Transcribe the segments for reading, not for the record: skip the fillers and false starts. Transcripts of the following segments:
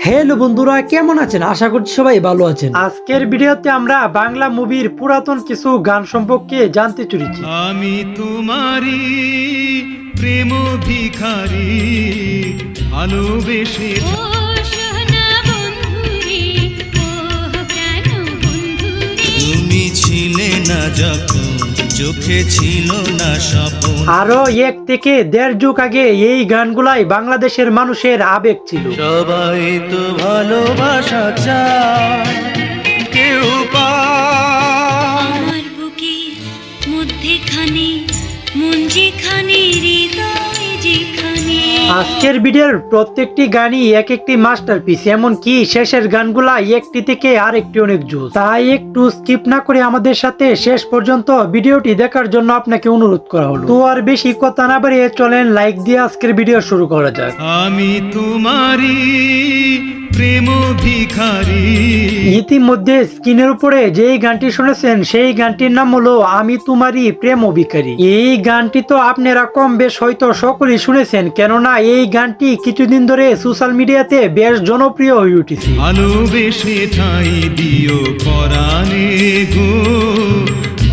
Hello বন্ধুরা, কেমন আছেন? আশা করছি সবাই ভালো আছেন। আজকের ভিডিওতে আমরা বাংলা মুভির পুরাতন কিছু গান সম্পর্কে জানতে চলেছি। আমি তোমারি প্রেম ভিখারি ভালোবেসে তুমি ছিলে না যখন চোখে ছিল না স্বপ্ন। আরো 1 থেকে 1.5 যুগ আগে এই গানগুলাই বাংলাদেশের মানুষের আবেগ ছিল। সবাই তো ভালোবাসা চায়, কেউ আমার বুকের মধ্যেখানে মন যেখানে হৃদয় যেখানে। আজকের ভিডিওর প্রত্যেকটি গানই এক একটি মাস্টারপিস, এমনকি শেষের গানগুলা একটি থেকে আরেকটি অনেক জোস। তাই একটু স্কিপ না করে আমাদের সাথে শেষ পর্যন্ত ভিডিওটি দেখার জন্য আপনাকে অনুরোধ করা হলো। তো আর বেশি কথা না বাড়িয়ে চলেন লাইক দিয়ে আজকের ভিডিও শুরু করা যাক। আমি তোমারি প্রেম ভিখারি। ইতিমধ্যে স্ক্রিনের উপরে যেই গানটি শুনেছেন সেই গানটির নাম হলো আমি তোমারই প্রেম ভিখারি। এই গানটি তো আপনারা কম বেশ হয়তো সকলেই শুনেছেন, কেননা এই গানটি কিছুদিন ধরে সোশ্যাল মিডিয়াতে বেশ জনপ্রিয় হয়ে উঠেছে। ভালোবেসে ঠাই দিও পরাণে গো,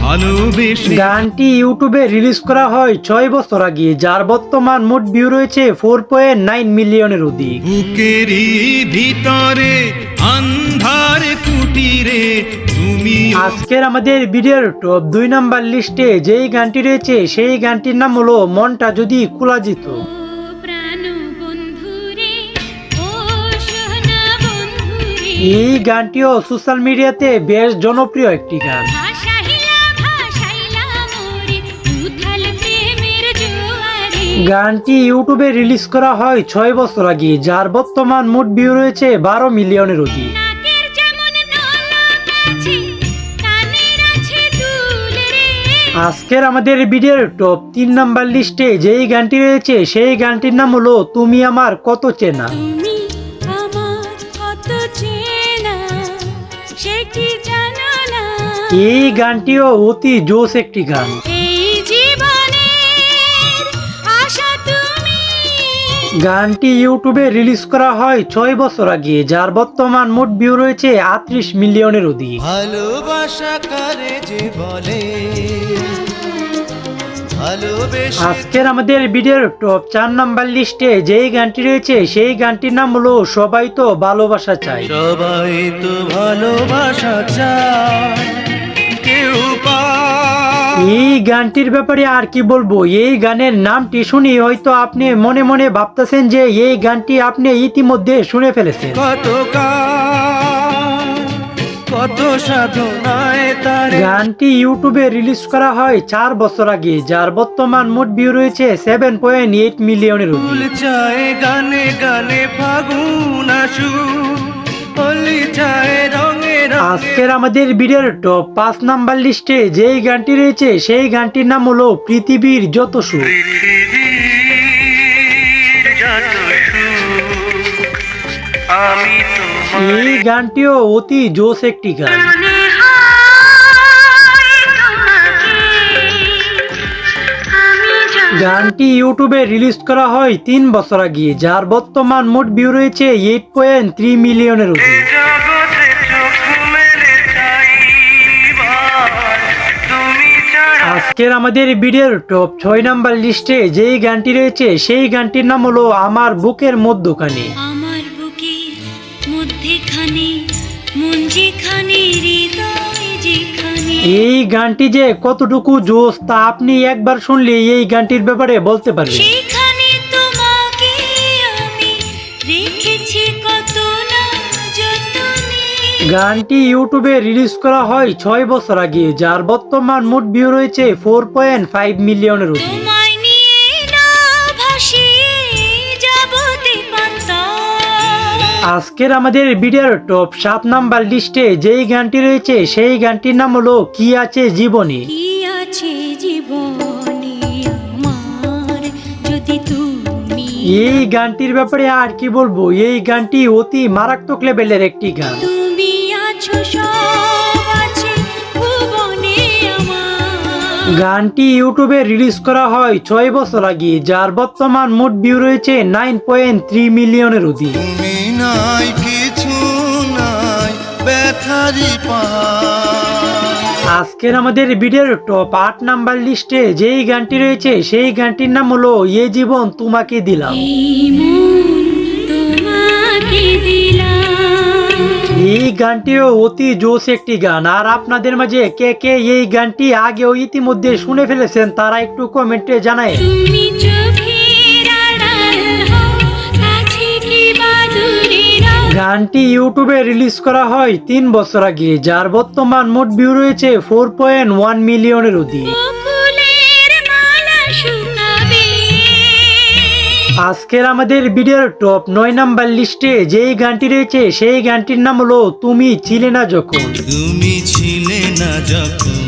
ভালোবেসে। গানটি ইউটিউবে রিলিজ করা হয় 6 বছর আগে, যার বর্তমান মোট ভিউ রয়েছে 4.9 মিলিয়নের অধিক। বুকেরই ভিতরে আন্ধার কুটিরে তুমি। আজকের আমাদের ভিডিওর টপ 2 নাম্বার লিস্টে যেই গানটি রয়েছে সেই গানটির নাম হলো মনটা যদি খোলা যেত। এই গানটিও সোশ্যাল মিডিয়াতে বেশ জনপ্রিয় একটি গান। গানটি ইউটিউবে রিলিজ করা হয় 6 বছর আগে, যার বর্তমান মোট ভিউ রয়েছে 12 মিলিয়নের অধিক। আজকের আমাদের ভিডিওর টপ 3 নাম্বার লিস্টে যেই গানটি রয়েছে সেই গানটির নাম হলো তুমি আমার কত চেনা। এই গানটিও অতি জোস একটি গান। গানটি ইউটিউবে রিলিজ করা হয় 6 বছর আগে, যার বর্তমান মোট ভিউ রয়েছে 38 মিলিয়নের অধিক। ভালোবাসা করে যে বলে ভালোবেসে। আজকের আমাদের ভিডিওর টপ 4 নাম্বার লিস্টে যেই গানটি রয়েছে সেই গানটির নাম হলো সবাই তো ভালোবাসা চায়। সবাই তো ভালোবাসা চায়, কেউ এই গানটির ব্যাপারে আর কি বলবো, এই গানের নামটি শুনি হয়তো আপনি মনে মনে ভাবতেছেন যে এই গানটি আপনি ইতিমধ্যে শুনে ফেলেছেন। কত সাধনায় তার। গানটি ইউটিউবে রিলিজ করা হয় 4 বছর আগে, যার বর্তমান মোট ভিউ রয়েছে 7.8 মিলিয়নের অধিক। চায় গানে গানে ফাগুন আসু, হলি চায় রঙে রঙে। আজকের আমাদের ভিডিওর টপ 5 নাম্বার লিস্টে যেই গানটি রয়েছে সেই গানটির নাম হলো পৃথিবীর যত সুখ। এই গানটিও অতি জোস একটি গান। গানটি ইউটিউবে রিলিজ করা হয় 3 বছর আগে, যার বর্তমান মোট ভিউ রয়েছে 8.3 মিলিয়নের অধিক। আজকের আমাদের ভিডিওর টপ 6 নাম্বার লিস্টে যেই গানটি রয়েছে সেই গানটির নাম হলো আমার বুকের মধ্যখানে। আমার বুকের মধ্যেখানে মন যেখানে হৃদয় যেখানে। এই গানটি যে কতটুকু জোস তা আপনি একবার শুনলে এই গানটির ব্যাপারে বলতে পারবেন। সেখানে তোমাকে আমি রেখেছি কত না যতনে। গানটি ইউটিউবে রিলিজ করা হয় 6 বছর আগে, যার বর্তমান মোট ভিউ রয়েছে 4.5 মিলিয়নের অধিক। তোমায় নিয়ে না ভাসিয়ে যাব দিগন্তায়। আজকের আমাদের ভিডিওর টপ 7 নাম্বার লিস্টে যেই গানটি রয়েছে সেই গানটির নাম হলো কি আছে জীবনে। কি আছে জীবনে আমার যদি তুমি। এই গানটির ব্যাপারে আর কি বলবো, এই গানটি অতি মারাত্মক লেভেলের একটি গান। তুমি আছো সব আছে ভুবনে আমার। গানটি ইউটিউবে রিলিজ করা হয় 6 বছর আগে, যার বর্তমান মোট ভিউ রয়েছে 9.3 মিলিয়নের অধিক। তুমি নাই কিছু নাই ব্যথারি পাহাড়। আজকের আমাদের ভিডিওর টপ 8 নাম্বার লিস্টে যেই গানটি রয়েছে সেই গানটির নাম হলো এ জীবন তোমাকে দিলাম। এই মন তোমাকে দিলাম। এই গানটিও অতি জোশ একটি গান। আর আপনাদের মাঝে কে কে এই গানটি আগেও ইতিমধ্যে শুনে ফেলেছেন তারা একটু কমেন্টে জানায়। তুমি চোখের আড়াল হও, কাছে কি বা দূরে রও। গানটি ইউটিউবে রিলিজ করা হয় 3 বছর আগে, যার বর্তমান মোট ভিউ রয়েছে 4.1 মিলিয়নের অধিক। বকুলের মালা শুকাবে। আজকের আমাদের ভিডিওর টপ 9 নাম্বার লিস্টে যেই গানটি রয়েছে সেই গানটির নাম হলো তুমি ছিলে না যখন। তুমি ছিলে না যখন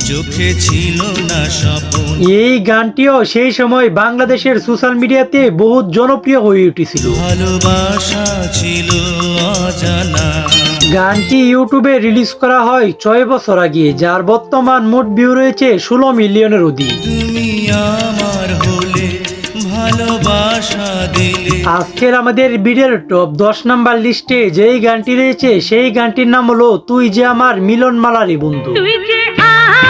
চোখে ছিল না স্বপন, এই গানটিও সেই সময় বাংলাদেশের সোশ্যাল মিডিয়াতে বহুত জনপ্রিয় হয়ে উঠেছিল। ভালোবাসা ছিল অজানা। গানটি ইউটিউবে রিলিজ করা হয় 6 বছর আগে, যার বর্তমান মোট ভিউ রয়েছে 16 মিলিয়নের অধিক। তুমি আমার হলে ভালোবাসা দিলে, আজকের আমাদের ভিডিওর টপ 10 নাম্বার লিস্টে যেই গানটি রয়েছে সেই গানটির নাম হলো তুই যে আমার মিলন মালারে বন্ধু। তুই যে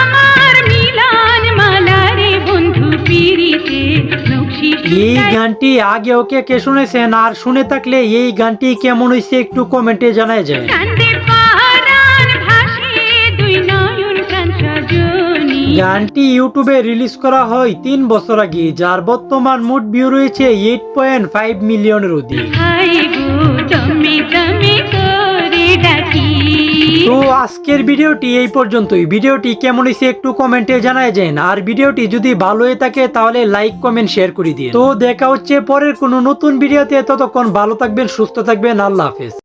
আমার মিলন মালা রে বন্ধু, পিরিতে নকশি এই গানটি আগে ওকে কে শুনেছেন, আর শুনে থাকলে এই গানটি কেমন হয়েছে একটু কমেন্টে জানায় যায়। কান্দে পারান ভাসে দুই নয়ন কান সজনী। গানটি ইউটিউবে রিলিজ করা হয় 3 বছর আগে, যার বর্তমান মোট ভিউ রয়েছে 8.5 মিলিয়নের অধিক। হায় গো দমে দমে করে ডাকি। তো আজকের ভিডিওটি এই পর্যন্তই। ভিডিওটি কেমন হয়েছে একটু কমেন্টে জানায় যান। আর ভিডিওটি যদি ভালো হয়ে থাকে তাহলে লাইক কমেন্ট শেয়ার করে দিন। তো দেখা হচ্ছে পরের কোনো নতুন ভিডিওতে, ততক্ষণ ভালো থাকবেন, সুস্থ থাকবেন, আল্লাহ হাফেজ।